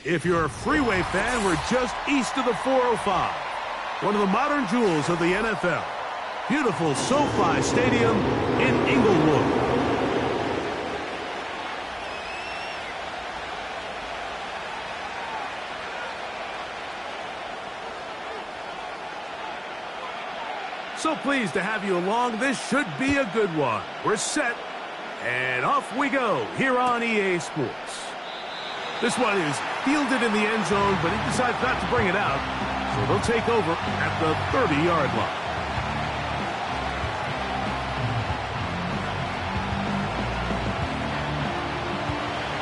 If you're a Freeway fan, we're just east of the 405. One of the modern jewels of the NFL. Beautiful SoFi Stadium in Inglewood. So pleased to have you along. This should be a good one. We're set, and off we go here on EA Sports. This one is fielded in the end zone, but he decides not to bring it out, so they'll take over at the 30-yard line.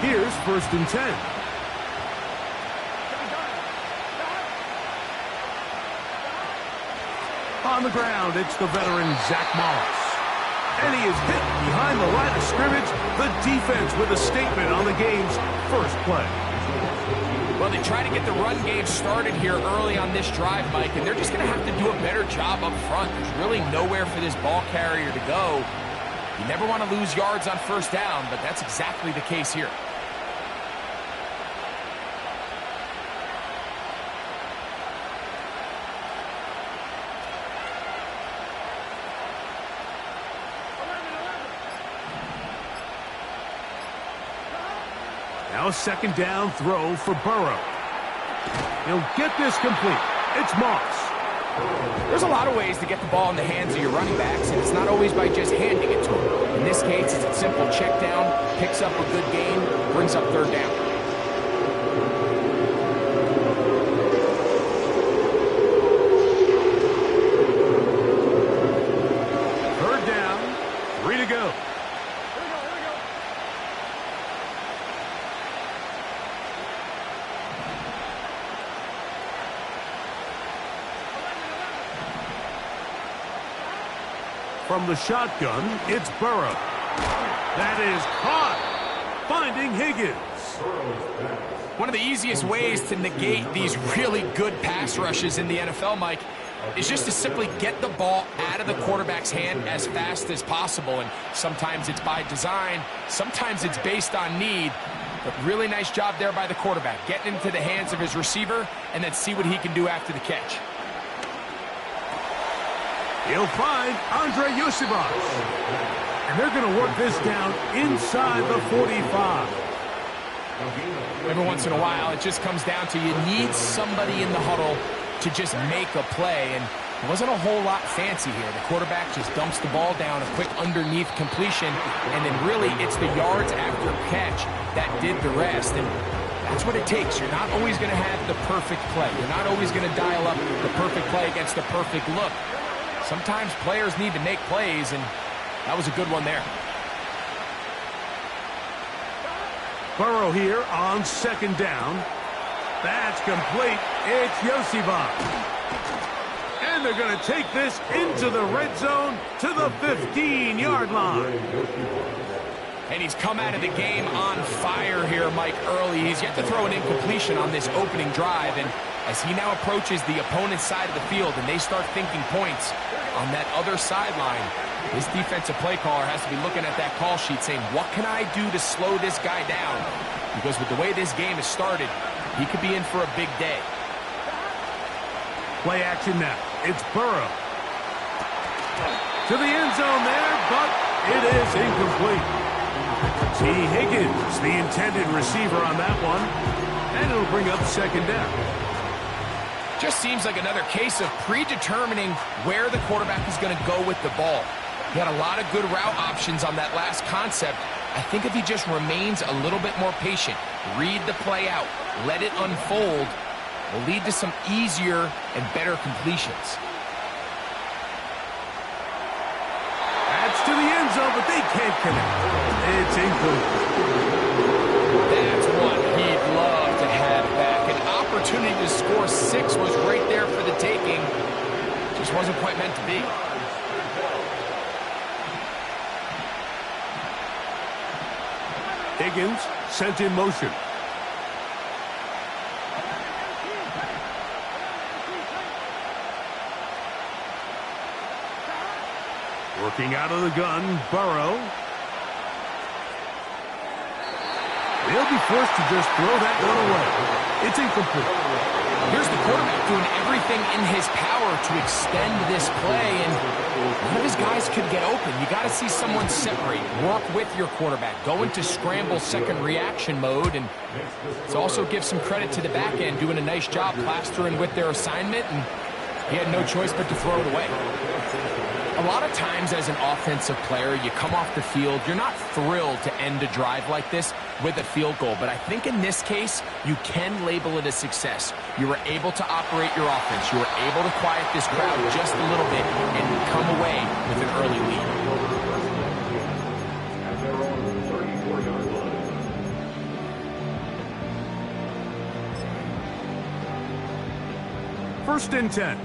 Here's 1st and 10. On the ground, it's the veteran Zach Moss. And he is hit behind the line of scrimmage. The defense with a statement on the game's first play. Well, they try to get the run game started here early on this drive, Mike, and they're just going to have to do a better job up front. There's really nowhere for this ball carrier to go. You never want to lose yards on 1st down, but that's exactly the case here. Now a 2nd down throw for Burrow. He'll get this complete. It's Moss. There's a lot of ways to get the ball in the hands of your running backs, and it's not always by just handing it to them. In this case, it's a simple check down, picks up a good gain, brings up 3rd down. Third down, 3 to go. From the shotgun, it's Burrow. That is caught, finding Higgins. One of the easiest ways to negate these really good pass rushes in the NFL, Mike, is just to simply get the ball out of the quarterback's hand as fast as possible. And sometimes it's by design, sometimes it's based on need. But really nice job there by the quarterback, getting into the hands of his receiver and then see what he can do after the catch. He'll find Andre Yosibas. And they're going to work this down inside the 45. Every once in a while, it just comes down to you need somebody in the huddle to just make a play. And it wasn't a whole lot fancy here. The quarterback just dumps the ball down, a quick underneath completion, and then really it's the yards after catch that did the rest. And that's what it takes. You're not always going to have the perfect play. You're not always going to dial up the perfect play against the perfect look. Sometimes players need to make plays, and that was a good one there. Burrow here on 2nd down. That's complete. It's Yosibas. And they're going to take this into the red zone to the 15-yard line. And he's come out of the game on fire here, Mike, early. He's yet to throw an incompletion on this opening drive, and as he now approaches the opponent's side of the field and they start thinking points on that other sideline, his defensive play caller has to be looking at that call sheet saying, what can I do to slow this guy down? Because with the way this game has started, he could be in for a big day. Play action now. It's Burrow. To the end zone there, but it is incomplete. T. Higgins, the intended receiver on that one, and it'll bring up 2nd down. Just seems like another case of predetermining where the quarterback is going to go with the ball. He had a lot of good route options on that last concept. I think if he just remains a little bit more patient, read the play out, let it unfold, will lead to some easier and better completions. That's to the end zone, but they can't connect. It's incomplete. That's one he'd love to have back. An opportunity to score 6 was right there for the taking. Just wasn't quite meant to be. Higgins sent in motion. Working out of the gun, Burrow. They'll be forced to just throw that one away. It's incomplete. Here's the quarterback doing everything in his power to extend this play, and none of his guys could get open. You got to see someone separate, work with your quarterback, go into scramble second reaction mode, and to also give some credit to the back end, doing a nice job plastering with their assignment, and he had no choice but to throw it away. A lot of times as an offensive player, you come off the field, you're not thrilled to end a drive like this with a field goal. But I think in this case, you can label it a success. You were able to operate your offense. You were able to quiet this crowd just a little bit and come away with an early lead. First and 10.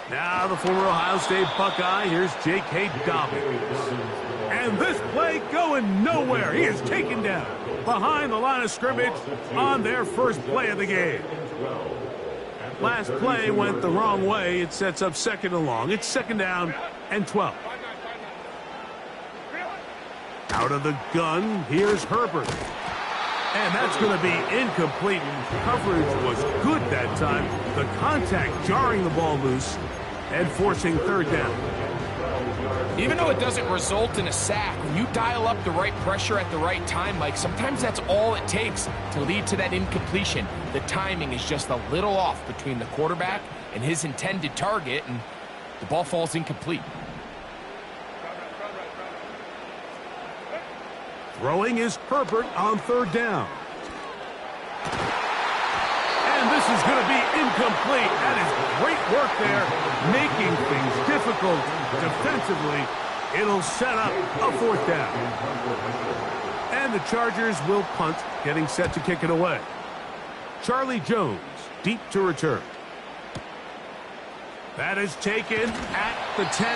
Now the former Ohio State Buckeye, here's J.K. Dobbins. And this play going nowhere. He is taken down behind the line of scrimmage on their first play of the game. Last play went the wrong way. It sets up second and long. It's second down and 12. Out of the gun, here's Herbert. And that's going to be incomplete. Coverage was good that time. The contact jarring the ball loose and forcing third down. Even though it doesn't result in a sack, when you dial up the right pressure at the right time, Mike, sometimes that's all it takes to lead to that incompletion. The timing is just a little off between the quarterback and his intended target, and the ball falls incomplete. Throwing is Herbert on third down. And this is going to be incomplete. That is great work there, making things difficult defensively. It'll set up a fourth down. And the Chargers will punt, getting set to kick it away. Charlie Jones, deep to return. That is taken at the 10.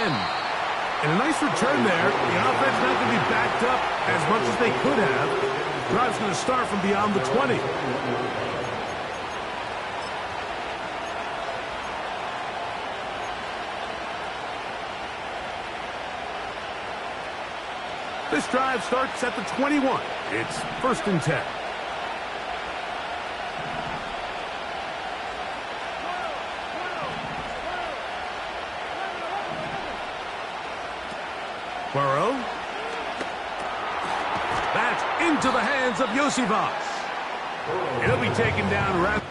And a nice return there. The offense not going to be backed up as much as they could have. Drive's going to start from beyond the 20. This drive starts at the 21. It's first and 10. Burrow. That's into the hands of Yosivas. He'll be taken down rapidly.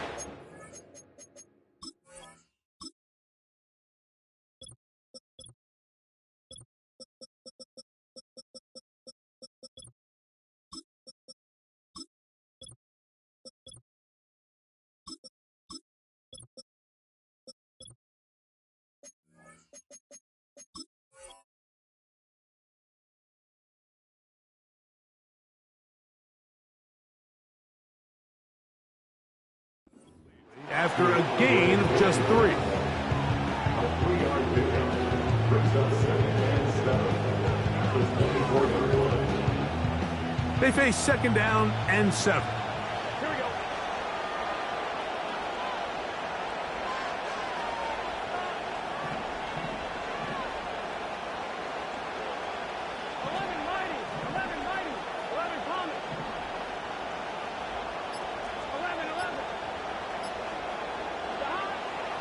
After a gain of just 3. They face second down and 7. Here we go.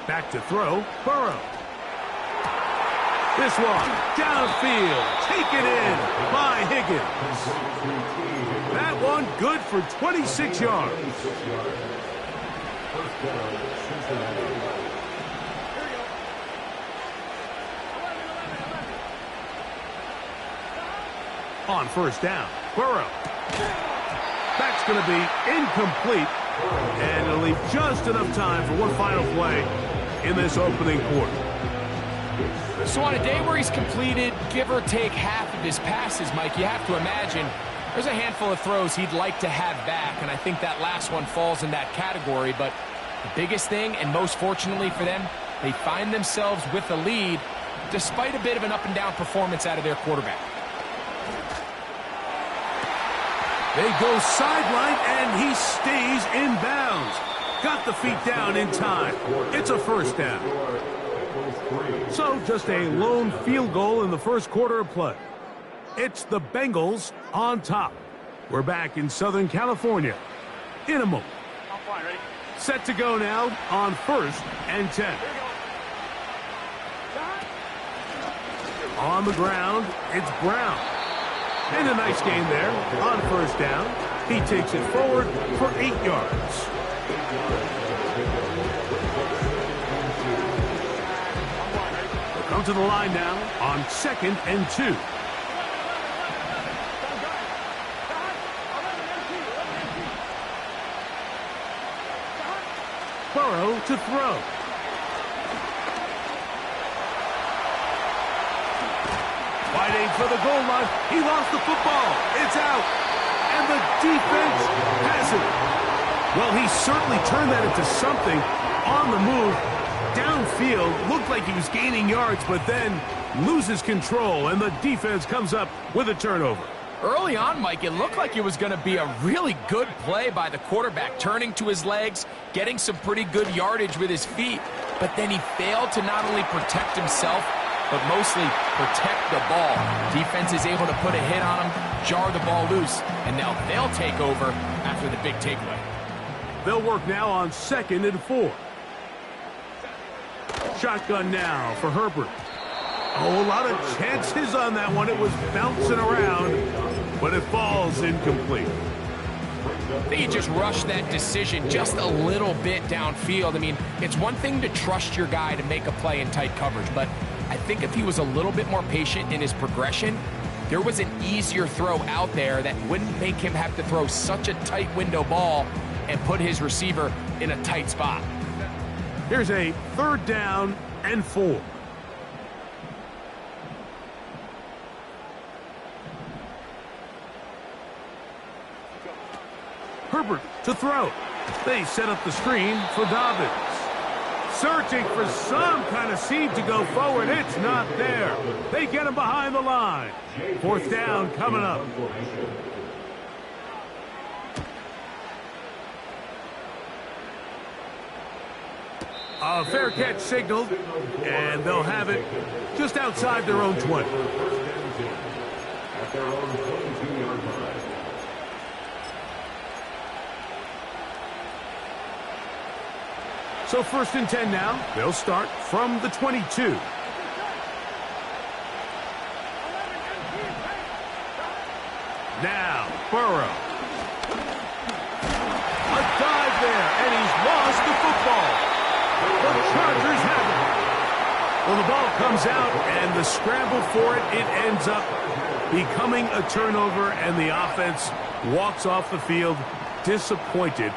Back to throw, Burrow. This one, downfield, taken in by Higgins. That one good for 26 yards. On first down, Burrow. That's going to be incomplete, and it'll leave just enough time for one final play in this opening quarter. So on a day where he's completed, give or take half of his passes, Mike, you have to imagine there's a handful of throws he'd like to have back, and I think that last one falls in that category. But the biggest thing, and most fortunately for them, they find themselves with a lead despite a bit of an up-and-down performance out of their quarterback. They go sideline, and he stays in bounds. got the feet down in time. It's a first down. So just a lone field goal in the first quarter of play. It's the Bengals on top. We're back in Southern California in a moment. Set to go now on 1st and 10. On the ground, it's Brown. And a nice gain there on 1st down. He takes it forward for 8 yards. We'll come to the line now on 2nd and 2. Burrow to throw. Wide aid for the goal line. He lost the football. It's out. And the defense has it. Well, he certainly turned that into something on the move. Downfield, looked like he was gaining yards, but then loses control, and the defense comes up with a turnover. Early on, Mike, it looked like it was going to be a really good play by the quarterback, turning to his legs, getting some pretty good yardage with his feet, but then he failed to not only protect himself, but mostly protect the ball. Defense is able to put a hit on him, jar the ball loose, and now they'll take over after the big takeaway. They'll work now on 2nd and 4. Shotgun now for Herbert. Oh, a lot of chances on that one. It was bouncing around, but it falls incomplete. I think he just rushed that decision just a little bit downfield. I mean, it's one thing to trust your guy to make a play in tight coverage, but I think if he was a little bit more patient in his progression, there was an easier throw out there that wouldn't make him have to throw such a tight window ball and put his receiver in a tight spot. Here's a 3rd down and 4. Herbert to throw. They set up the screen for Dobbins. Searching for some kind of seam to go forward. It's not there. They get him behind the line. 4th down coming up. A fair catch signaled, and they'll have it just outside their own 20. So 1st and 10 now. They'll start from the 22. Now, Burrow. A dive there, and he's lost the football. The Chargers have it. Well, the ball comes out, and the scramble for it, it ends up becoming a turnover, and the offense walks off the field disappointed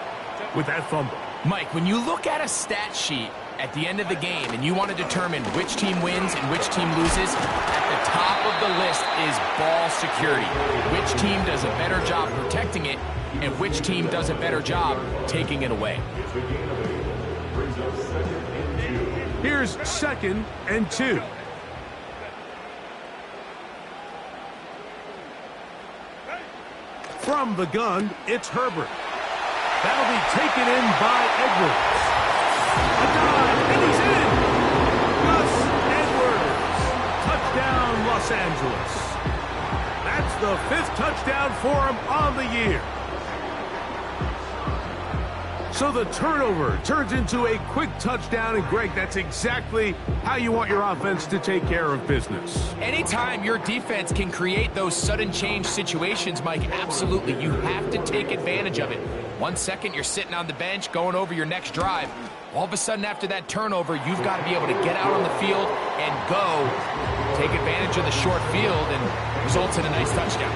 with that fumble. Mike, when you look at a stat sheet at the end of the game and you want to determine which team wins and which team loses, at the top of the list is ball security. Which team does a better job protecting it and which team does a better job taking it away. Here's 2nd and 2. From the gun, it's Herbert. That'll be taken in by Edwards. A dive, and he's in! Gus Edwards. Touchdown, Los Angeles. That's the 5th touchdown for him on the year. So the turnover turns into a quick touchdown, and Greg, that's exactly how you want your offense to take care of business. Anytime your defense can create those sudden change situations, Mike, absolutely, you have to take advantage of it. 1 second, you're sitting on the bench going over your next drive. All of a sudden, after that turnover, you've got to be able to get out on the field and go. Take advantage of the short field and results in a nice touchdown.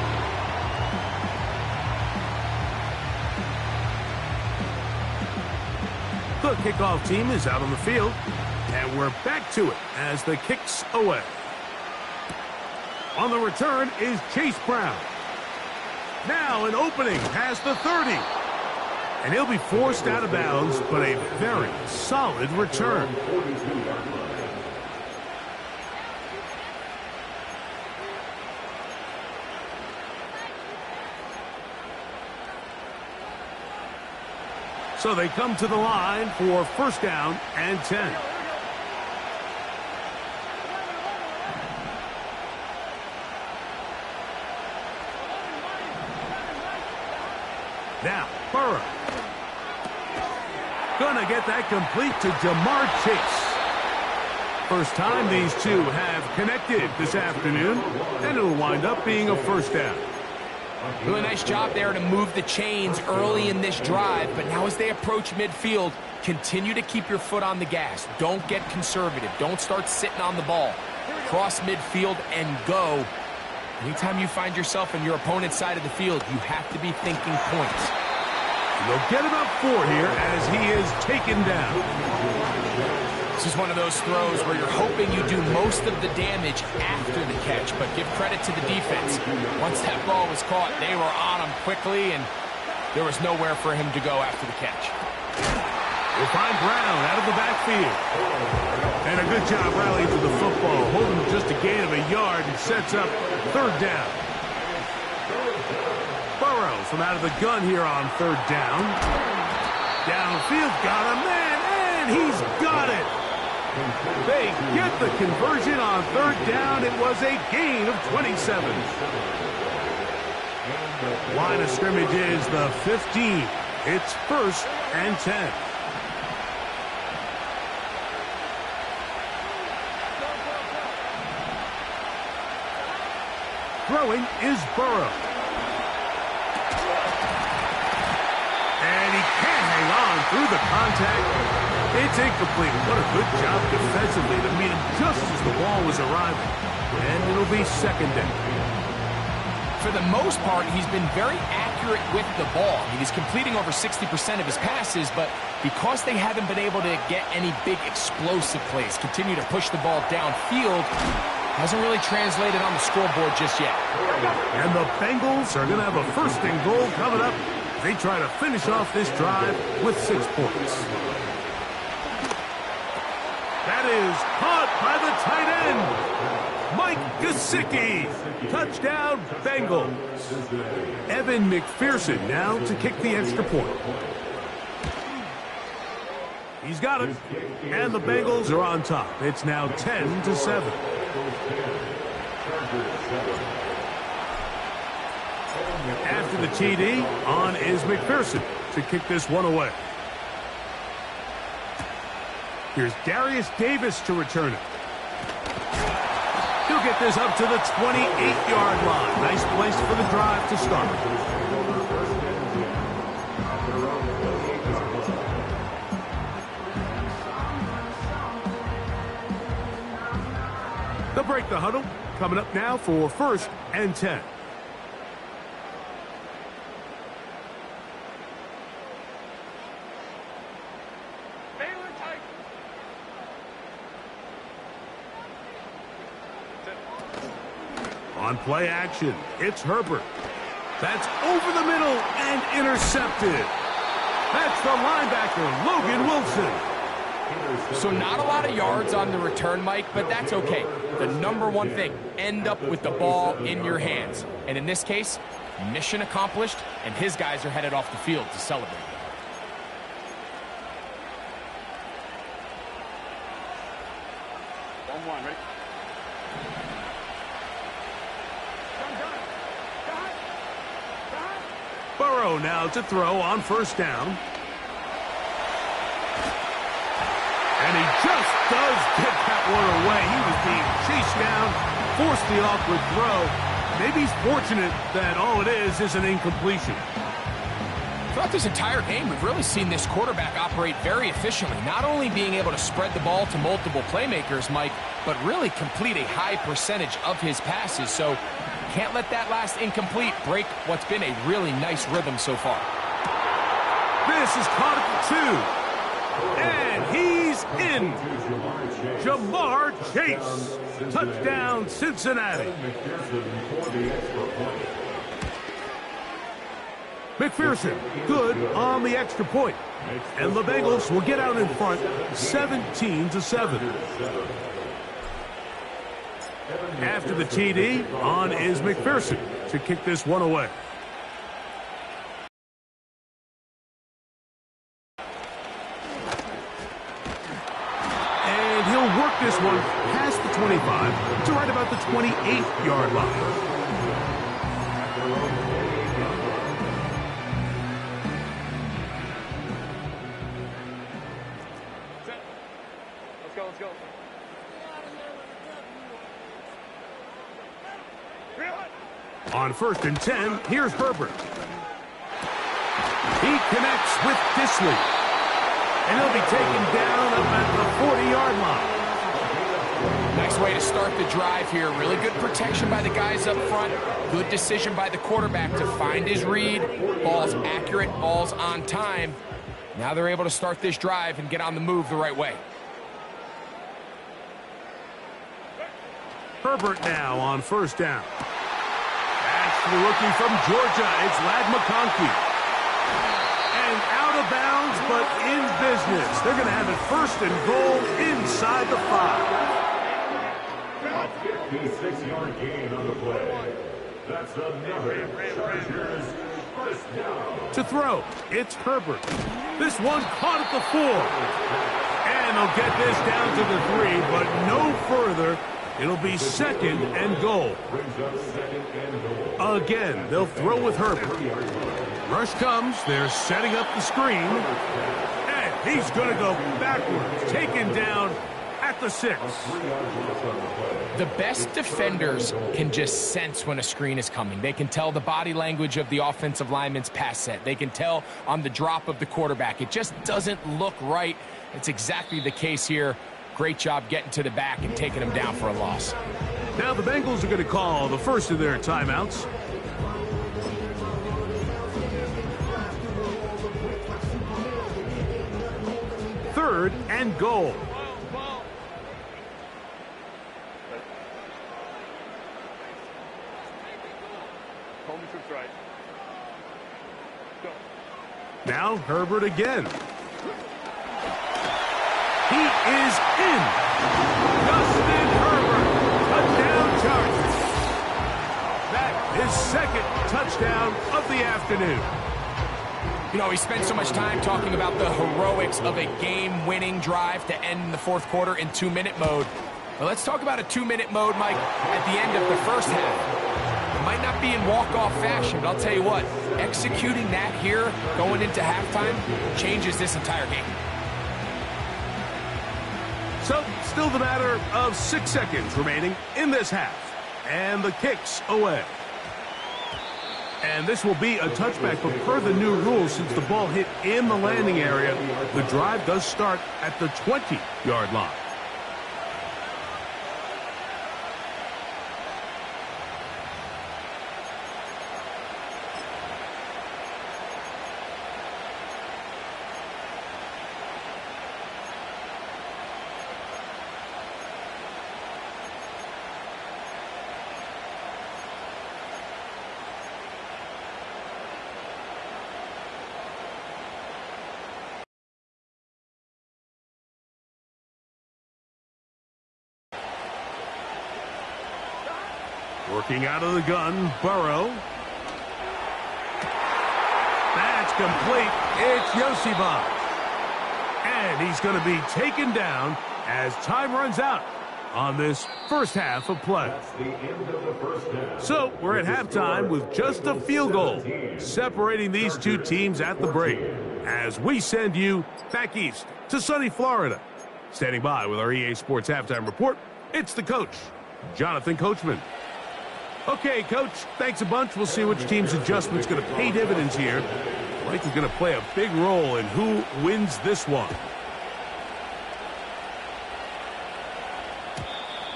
The kickoff team is out on the field, and we're back to it as the kick's away. On the return is Chase Brown. Now an opening past the 30. And he'll be forced out of bounds, but a very solid return. So they come to the line for first down and 10. Now, Burrow. Gonna get that complete to Jamar Chase. First time these two have connected this afternoon, and it'll wind up being a first down. Really nice job there to move the chains early in this drive, but now as they approach midfield, continue to keep your foot on the gas. Don't get conservative. Don't start sitting on the ball. Cross midfield and go. Anytime you find yourself on your opponent's side of the field, you have to be thinking points. They'll get about 4 here as he is taken down. This is one of those throws where you're hoping you do most of the damage after the catch, but give credit to the defense. Once that ball was caught, they were on him quickly, and there was nowhere for him to go after the catch. We'll find Brown out of the backfield. And a good job rallying to the football, holding just a gain of a yard and sets up third down. Burrow from out of the gun here on third down. Downfield, got a man, and he's got it. They get the conversion on third down. It was a gain of 27. Line of scrimmage is the 15. It's first and 10. Throwing is Burrow. And he can't hang on through the contact. It's incomplete. What a good job defensively to meet him just as the ball was arriving. And it'll be second down. For the most part, he's been very accurate with the ball. I mean, he's completing over 60% of his passes, but because they haven't been able to get any big explosive plays, continue to push the ball downfield, hasn't really translated on the scoreboard just yet. And the Bengals are going to have a first and goal coming up. They try to finish off this drive with 6 points. That is caught by the tight end, Mike Gesicki. Touchdown, Bengals. Evan McPherson now to kick the extra point. He's got it. And the Bengals are on top. It's now 10-7. After the TD, on is McPherson to kick this one away. Here's Darius Davis to return it. He'll get this up to the 28-yard line. Nice place for the drive to start. They'll break the huddle. Coming up now for first and 10. On play action, it's Herbert. That's over the middle and intercepted. That's the linebacker, Logan Wilson. So not a lot of yards on the return, Mike, but that's okay. The number one thing, end up with the ball in your hands. And in this case, mission accomplished, and his guys are headed off the field to celebrate. Ready? Burrow now to throw on first down. And he just does get that one away. He was being chased down, forced the awkward throw. Maybe he's fortunate that all it is an incompletion. Throughout this entire game, we've really seen this quarterback operate very efficiently, not only being able to spread the ball to multiple playmakers, Mike, but really complete a high percentage of his passes. So can't let that last incomplete break what's been a really nice rhythm so far. This is caught at the 2. And he's in. Jamar Chase. Touchdown, Cincinnati. McPherson, good on the extra point. And the Bengals will get out in front, 17-7. After the TD, on is McPherson to kick this one away. one past the 25 to right about the 28-yard line. Let's go. On 1st and 10, here's Herbert. He connects with Disley. And he'll be taken down up at the 40-yard line. Nice way to start the drive here. Really good protection by the guys up front. Good decision by the quarterback to find his read. Ball's accurate, ball's on time. Now they're able to start this drive and get on the move the right way. Herbert now on 1st down. That's the rookie from Georgia. It's Lad McConkey. And out of bounds, but in business. They're going to have it 1st and goal inside the 5. 56-yard gain on the play. That's another Chargers 1st down. To throw, it's Herbert. This one caught at the 4. And they'll get this down to the 3, but no further. It'll be 2nd and goal. Again, they'll throw with Herbert. Rush comes. They're setting up the screen. And he's going to go backwards. Taken down at the 6. The best defenders can just sense when a screen is coming. They can tell the body language of the offensive lineman's pass set. They can tell on the drop of the quarterback. It just doesn't look right. It's exactly the case here. Great job getting to the back and taking him down for a loss. Now the Bengals are going to call the first of their timeouts. Third and goal. Now Herbert again. He is in. Justin Herbert, touchdown Chargers. That is 2nd touchdown of the afternoon. You know, we spent so much time talking about the heroics of a game-winning drive to end the 4th quarter in 2-minute mode. Well, let's talk about a 2-minute mode, Mike, at the end of the 1st half. It might not be in walk-off fashion, but I'll tell you what, executing that here, going into halftime, changes this entire game. So, still the matter of 6 seconds remaining in this half. And the kick's away. And this will be a touchback, but per the new rules, since the ball hit in the landing area, the drive does start at the 20-yard line. Working out of the gun, Burrow. That's complete. It's Yosibov. And he's going to be taken down as time runs out on this 1st half of play. So we're at halftime with just a field goal separating these two teams at the break as we send you back east to sunny Florida. Standing by with our EA Sports Halftime Report, it's the coach, Jonathan Coachman. Okay, Coach, thanks a bunch. We'll see which team's adjustment's going to pay dividends here. I think it's going to play a big role in who wins this one.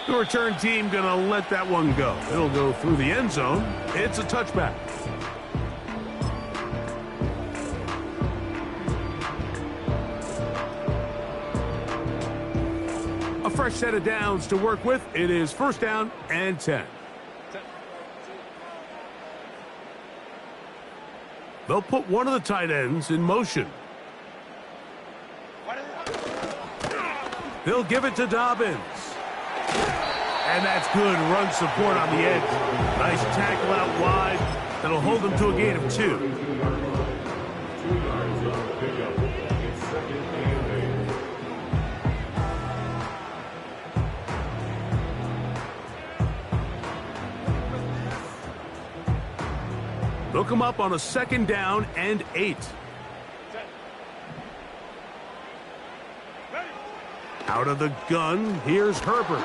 The return team going to let that one go. It'll go through the end zone. It's a touchback. A fresh set of downs to work with. It is 1st down and 10. They'll put one of the tight ends in motion. They'll give it to Dobbins. And that's good run support on the edge. Nice tackle out wide. That'll hold them to a gain of 2. They'll come up on a 2nd down and 8. Out of the gun, here's Herbert.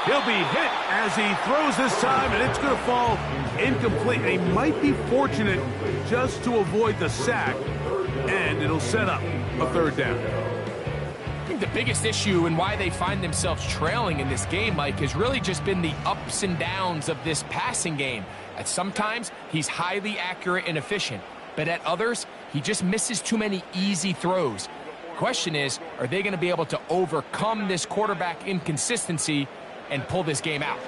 He'll be hit as he throws this time, and it's going to fall incomplete. They might be fortunate just to avoid the sack, and it'll set up a 3rd down. I think the biggest issue and why they find themselves trailing in this game, Mike, has really just been the ups and downs of this passing game. At sometimes, he's highly accurate and efficient, but at others, he just misses too many easy throws. Question is, are they going to be able to overcome this quarterback inconsistency and pull this game out?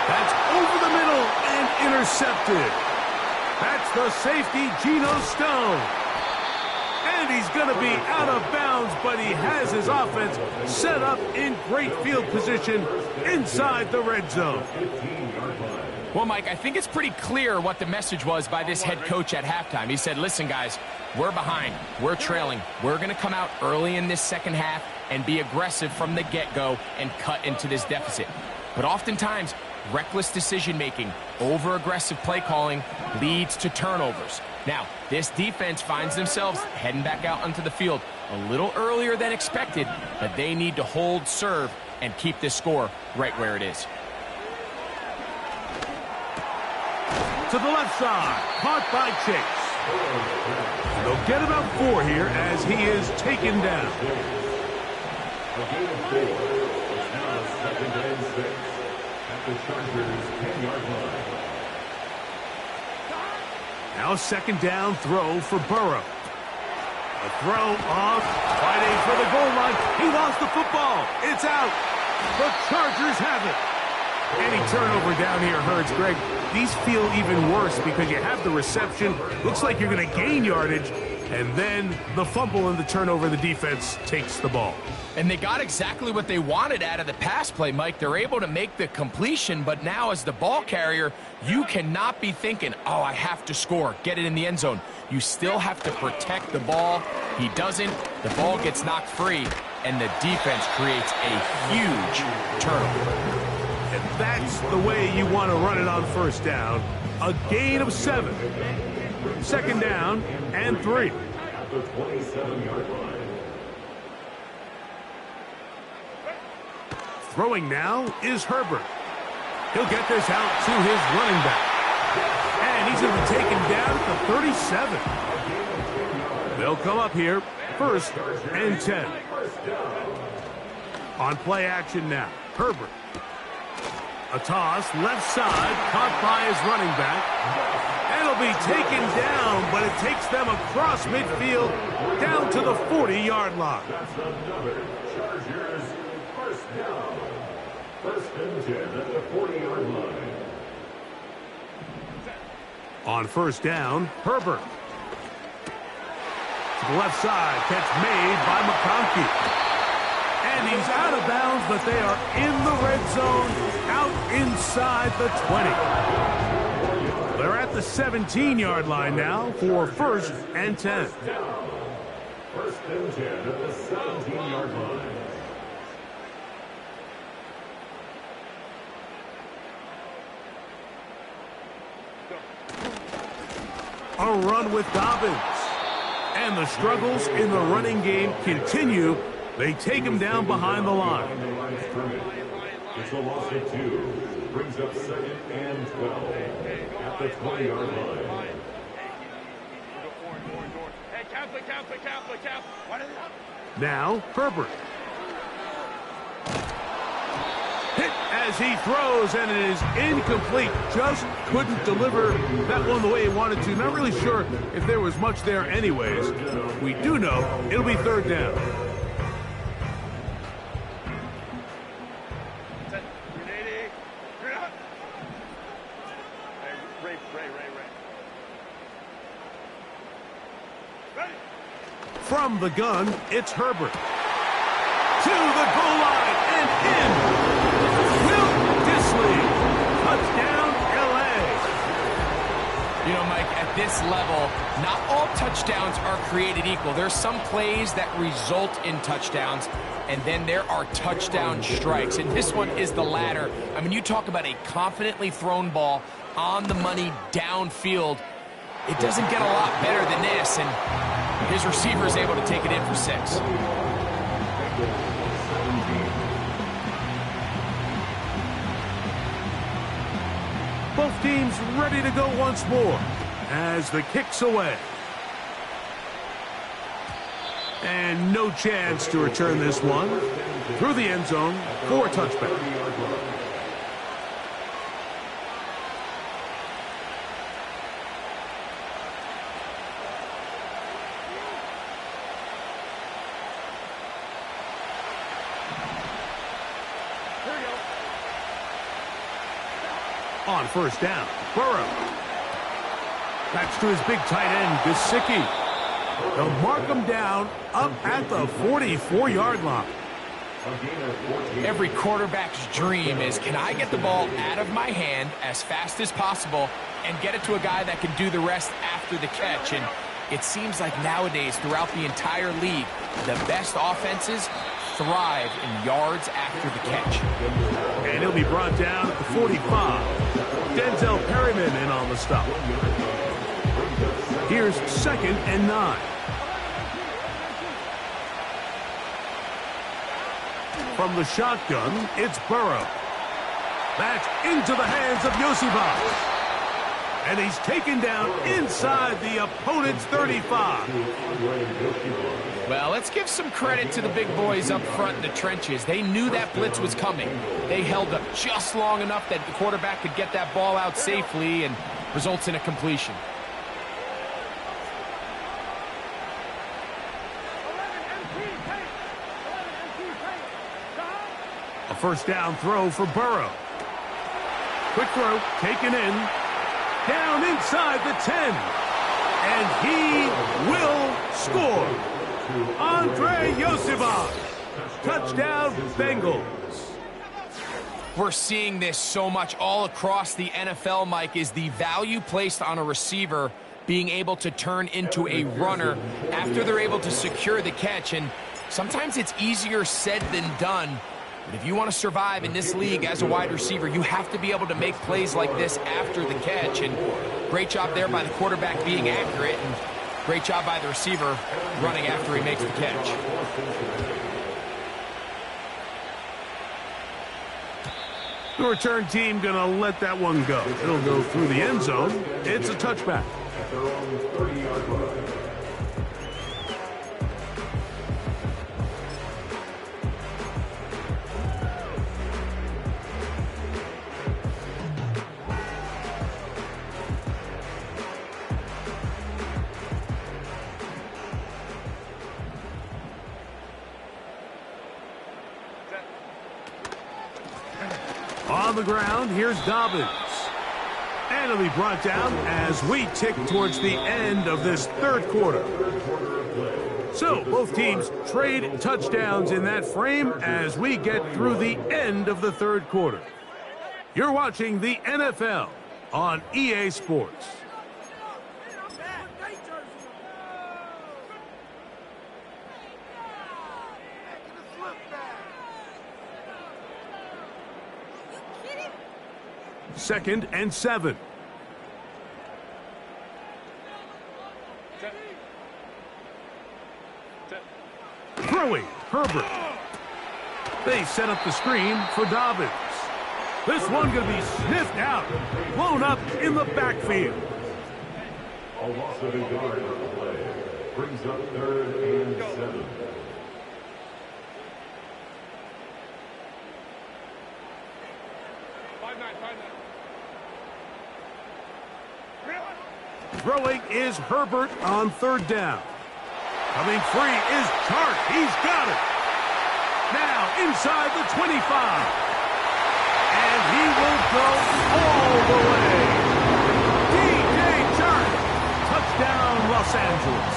That's over the middle and intercepted. That's the safety, Geno Stone. And he's going to be out of bounds, but he has his offense set up in great field position inside the red zone. Well, Mike, I think it's pretty clear what the message was by this head coach at halftime. He said, listen, guys, we're behind. We're trailing. We're going to come out early in this second half and be aggressive from the get-go and cut into this deficit. But oftentimes, reckless decision-making, over-aggressive play calling leads to turnovers. Now, this defense finds themselves heading back out onto the field a little earlier than expected, but they need to hold serve and keep this score right where it is. To the left side, caught by Chase. They'll get about 4 here as he is taken down. A gain of 4. It's now 2nd and 6 at the Chargers' 10-yard line. Now 2nd down throw for Burrow. A throw off, fighting for the goal line. He lost the football. It's out. The Chargers have it. Any turnover down here hurts, Greg. These feel even worse because you have the reception. Looks like you're going to gain yardage. And then the fumble and the turnover, the defense takes the ball. And they got exactly what they wanted out of the pass play, Mike. They're able to make the completion, but now as the ball carrier, you cannot be thinking, oh, I have to score, get it in the end zone. You still have to protect the ball. He doesn't. The ball gets knocked free, and the defense creates a huge turnover. And that's the way you want to run it on 1st down. A gain of 7. 2nd down and 3. At the 27-yard line. Throwing now is Herbert. He'll get this out to his running back. And he's going to be taken down at the 37. They'll come up here, 1st and 10. On play action now, Herbert. A toss, left side, caught by his running back. And it'll be taken down, but it takes them across midfield down to the 40-yard line. That's another Chargers 1st down. 1st and 10 at the 40-yard line. On 1st down, Herbert. To the left side, catch made by McConkey. And he's out of bounds, but they are in the red zone, out inside the 20. They're at the 17-yard line now for 1st and 10. 1st and 10 at the 17-yard line. A run with Dobbins. And the struggles in the running game continue. They take him down behind the line. It's a loss of 2. Brings up 2nd and 12 at the 20-yard line. Now, Herbert. Hit as he throws, and it is incomplete. Just couldn't deliver that one the way he wanted to. Not really sure if there was much there anyways. We do know it'll be 3rd down. From the gun, it's Herbert. To the goal line and in. Will Dissly. Touchdown, L.A. You know, Mike, at this level, not all touchdowns are created equal. There's some plays that result in touchdowns, and then there are touchdown strikes, and this one is the latter. I mean, you talk about a confidently thrown ball on the money downfield. It doesn't get a lot better than this, and his receiver is able to take it in for 6. Both teams ready to go once more as the kick's away. And no chance to return this one through the end zone for a touchback. On first down, Burrow. That's to his big tight end, Gesicki. They'll mark him down up at the 44-yard line. Every quarterback's dream is, can I get the ball out of my hand as fast as possible and get it to a guy that can do the rest after the catch? And it seems like nowadays, throughout the entire league, the best offenses thrive in yards after the catch. And he'll be brought down at the 45. Denzel Perryman in on the stop. Here's 2nd and 9. From the shotgun, it's Burrow. That's into the hands of Yosibas. And he's taken down inside the opponent's 35. Well, let's give some credit to the big boys up front in the trenches. They knew that blitz was coming. They held up just long enough that the quarterback could get that ball out safely, and results in a completion. A first down throw for Burrow. Quick throw, taken in. Down inside the 10. And he will score. Andre Yosibas. Touchdown, Bengals. We're seeing this so much all across the NFL, Mike, is the value placed on a receiver being able to turn into a runner after they're able to secure the catch. And sometimes it's easier said than done. But if you want to survive in this league as a wide receiver, you have to be able to make plays like this after the catch. And great job there by the quarterback being accurate, and great job by the receiver running after he makes the catch. The return team going to let that one go. It'll go through the end zone. It's a touchback. At their own 30-yard line. On the ground, here's Dobbins. And he'll be brought down as we tick towards the end of this third quarter. So, both teams trade touchdowns in that frame as we get through the end of the third quarter. You're watching the NFL on EA Sports. Second and 7. Throwing, Herbert. They set up the screen for Dobbins. This one going to be sniffed out, blown up in the backfield. A loss of a yard on the play. Brings up 3rd and 7. Throwing is Herbert on 3rd down. Coming free is Chark. He's got it. Now inside the 25. And he will go all the way. DJ Chark. Touchdown, Los Angeles.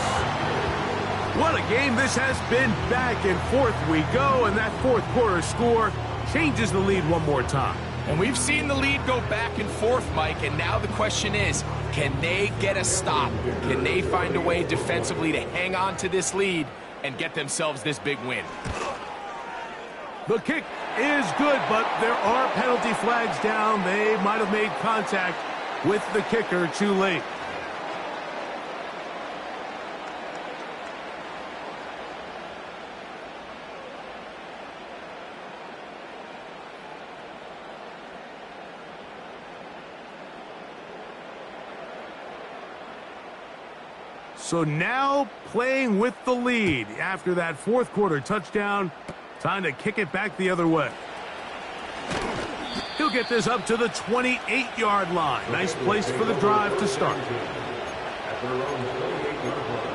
What a game this has been. Back and forth we go, and that fourth quarter score changes the lead one more time. And we've seen the lead go back and forth, Mike, and now the question is, can they get a stop? Can they find a way defensively to hang on to this lead and get themselves this big win? The kick is good, but there are penalty flags down. They might have made contact with the kicker too late. So now playing with the lead after that fourth quarter touchdown. Time to kick it back the other way. He'll get this up to the 28-yard line. Nice place for the drive to start. At their own 28-yard line.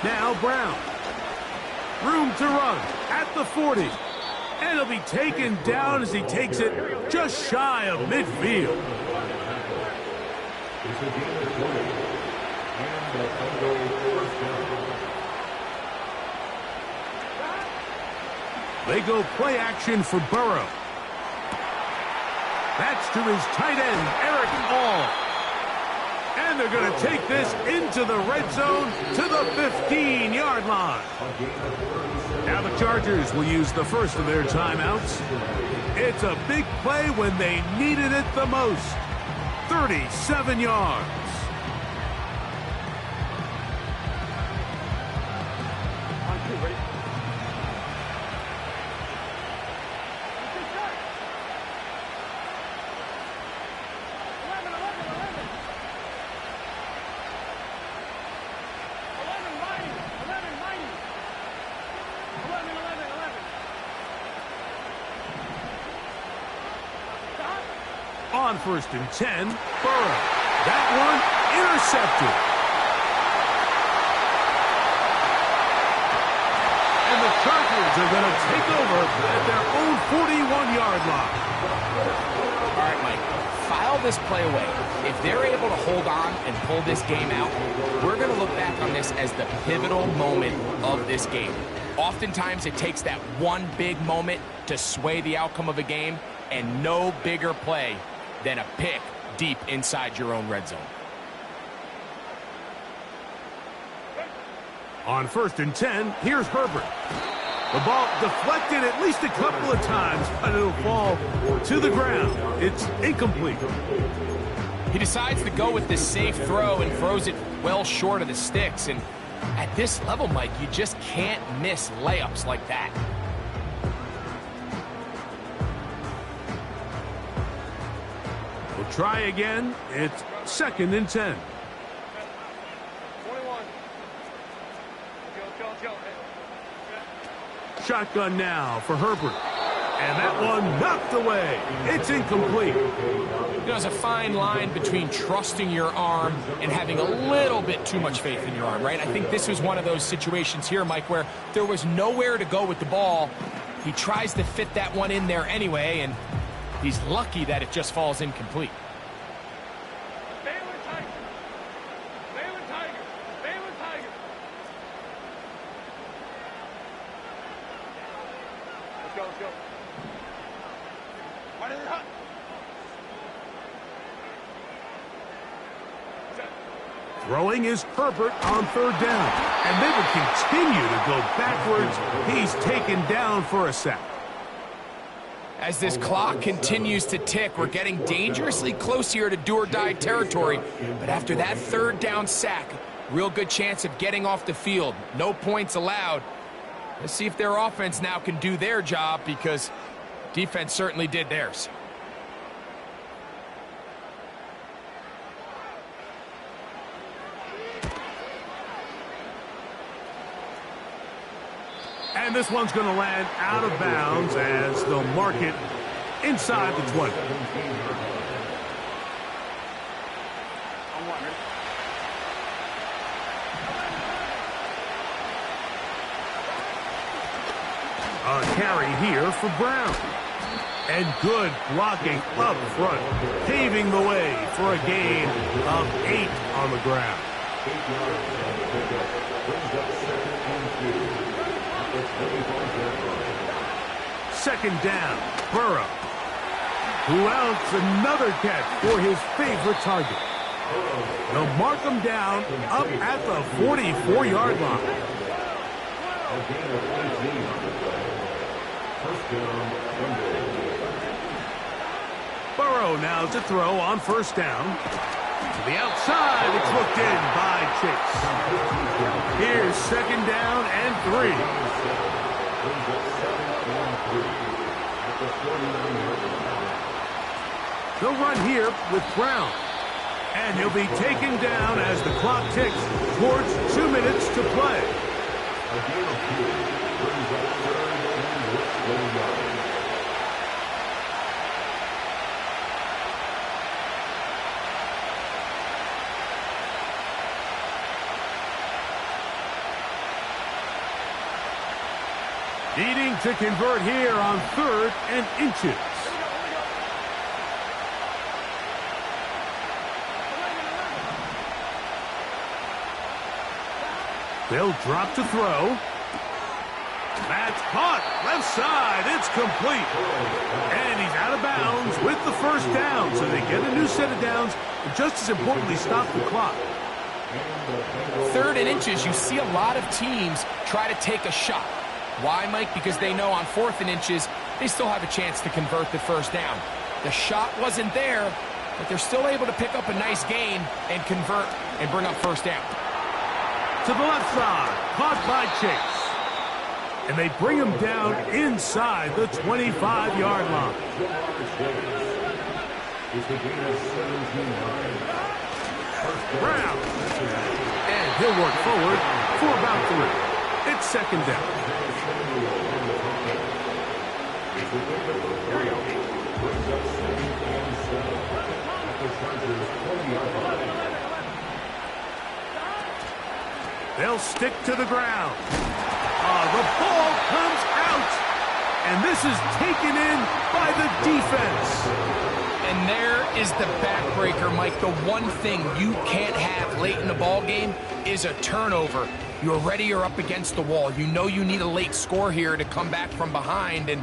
Now Brown. Room to run at the 40. And he'll be taken down as he takes it just shy of midfield. It's a gain of 20. And the first down. They go play action for Burrow. That's to his tight end, Eric All. And they're going to take this into the red zone to the 15-yard line. Now the Chargers will use the first of their timeouts. It's a big play when they needed it the most. 37 yards. On 1st and 10, Burrow. That one intercepted. And the Chargers are going to take over at their own 41-yard line. All right, Mike, file this play away. If they're able to hold on and pull this game out, we're going to look back on this as the pivotal moment of this game. Oftentimes, it takes that one big moment to sway the outcome of a game, and no bigger play than a pick deep inside your own red zone. On 1st and 10, here's Herbert. The ball deflected at least a couple of times, but it'll fall to the ground. It's incomplete. He decides to go with this safe throw and throws it well short of the sticks. And at this level, Mike, you just can't miss layups like that. We'll try again. It's 2nd and 10. 21. Go. Shotgun now for Herbert. And that one knocked away. It's incomplete. There's a fine line between trusting your arm and having a little bit too much faith in your arm, right? I think this was one of those situations here, Mike, where there was nowhere to go with the ball. He tries to fit that one in there anyway, and he's lucky that it just falls incomplete. Let's go. Throwing is Herbert on 3rd down. And they would continue to go backwards. He's taken down for a sack. As this clock continues to tick, we're getting dangerously close here to do-or-die territory. But after that 3rd down sack, real good chance of getting off the field. No points allowed. Let's see if their offense now can do their job, because defense certainly did theirs. And this one's going to land out of bounds as they'll mark it inside the 20. A carry here for Brown. And good blocking up front, paving the way for a gain of 8 on the ground. 8 yards on the pickup. Brings up 2nd and 2. At the 25-yard line. 2nd down, Burrow. Who else? Another catch for his favorite target. They'll mark him down up at the 44-yard line. A gain of 18 on the play. First down, Monday. Burrow now to throw on 1st down. To the outside, it's looked in by Chase. Here's 2nd down and 3. Brings up 2nd and 3 at the 49-yard line. They'll run here with Brown. And he'll be taken down as the clock ticks towards 2 minutes to play. A gain of 2 brings up 3rd and less than yards. Needing to convert here on 3rd and inches. They'll drop to throw. That's caught. Left side. It's complete. And he's out of bounds with the 1st down. So they get a new set of downs. And just as importantly, stop the clock. 3rd and inches, you see a lot of teams try to take a shot. Why, Mike? Because they know on 4th and inches, they still have a chance to convert the 1st down. The shot wasn't there, but they're still able to pick up a nice gain and convert and bring up 1st down. To the left side, caught by Chase. And they bring him down inside the 25-yard line. Brown. And he'll work forward for about 3. It's 2nd down. They'll stick to the ground. The ball comes out. And this is taken in by the defense. And there is the backbreaker, Mike. The one thing you can't have late in the ball game is a turnover. You're ready, you're up against the wall. You know you need a late score here to come back from behind. And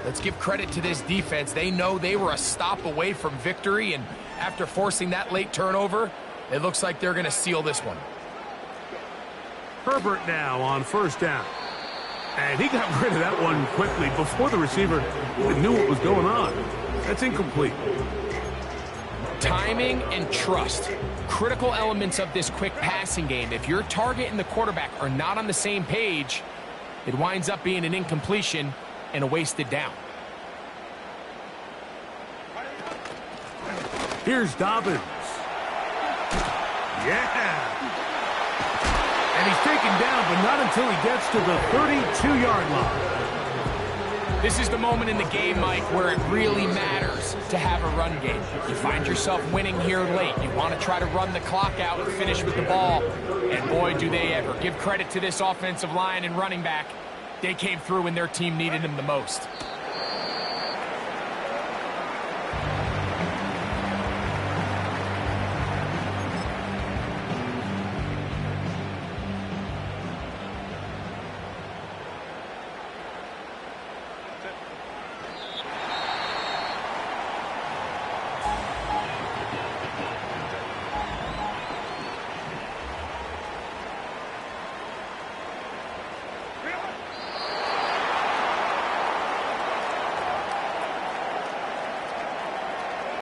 let's give credit to this defense. They know they were a stop away from victory. And after forcing that late turnover, it looks like they're going to seal this one. Herbert now on 1st down. And he got rid of that one quickly before the receiver even knew what was going on. That's incomplete. Timing and trust, critical elements of this quick passing game. If your target and the quarterback are not on the same page, it winds up being an incompletion and a wasted down. Here's Dobbins. Yeah. And he's taken down, but not until he gets to the 32-yard line. This is the moment in the game, Mike, where it really matters to have a run game. You find yourself winning here late. You want to try to run the clock out and finish with the ball. And boy, do they ever. Give credit to this offensive line and running back. They came through when their team needed them the most.